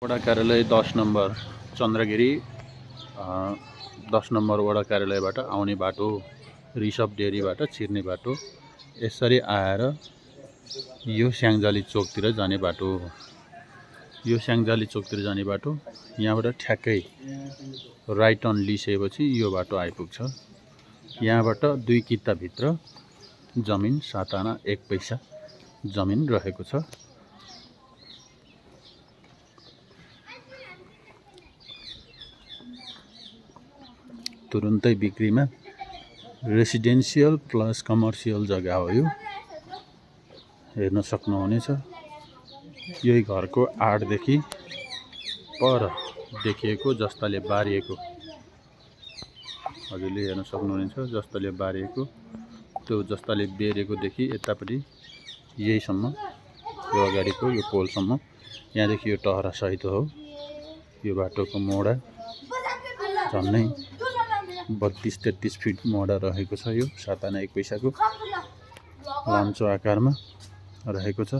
वडा कार्यालय 10 number Chandragiri 10 number वडा कार्यालयबाट आउने बाटो रिसभ डेरीबाट छिर्ने बाटो यसरी आएर यो स्याङ्जाली चोकतिर जाने बाटो यो स्याङ्जाली चोकतिर जाने बाटो यहाँबाट ठ्याक्कै राइट टर्न लिसेपछि यो बाटो आइपुग्छ। यहाँबाट 2 किता भित्र जमिन 7 आना 1 पैसा जमिन रहेको छ। तुरुन्तै बिक्रीमा रेसिडेन्सियल प्लस कमर्सियल जग्गा हो यो, हेर्न सक्नुहुनेछ। यही घरको आडदेखि पर देखिएको जस्ताले बारिएको हजुरले हेर्न सक्नुहुनेछ। जस्ताले बारिएको त्यो जस्ताले बेरेकोदेखि यतापट्टि यहीसम्म यो अगाडिको यो पोलसम्म, यहाँदेखि यो टहरा सहित हो। यो बाटोको मोडा झन्नै 32-33 फिट मोडा रहेको छ। यो 7 आना 1 पैसाको लाम्चो आकारमा रहेको छ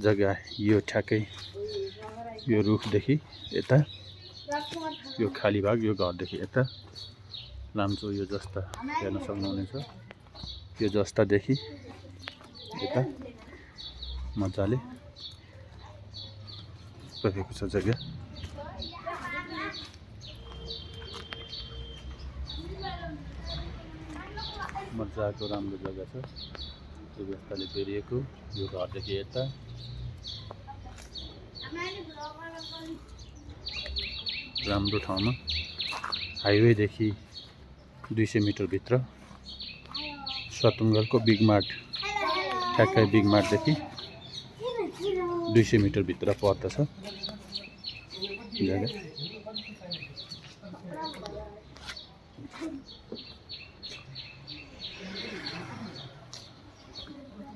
जग्गा। यो ठ्याक्कै यो रुखदेखि यता यो खाली भाग, यो घरदेखि यता लाम्चो यो जस्ता हेर्न सक्नुहुनेछ। यो जस्तादेखि यता मजाले रहेको छ जग्गा। मजाको राम्रो जग्गा छ। यो जस्ताले बेरिएको यो घरदेखि यता राम्रो ठाउँमा हाइवेदेखि 200 मिटर भित्र सतुङ्गरको बिग मार्ट, ठ्याक्कै बिग मार्टदेखि 200 मिटर भित्र पर्दछ जग्गा।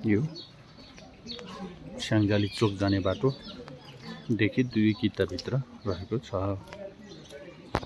यो स्याङ्जाली चोक जाने बाटोदेखि 2 किता भित्र रहेको छ।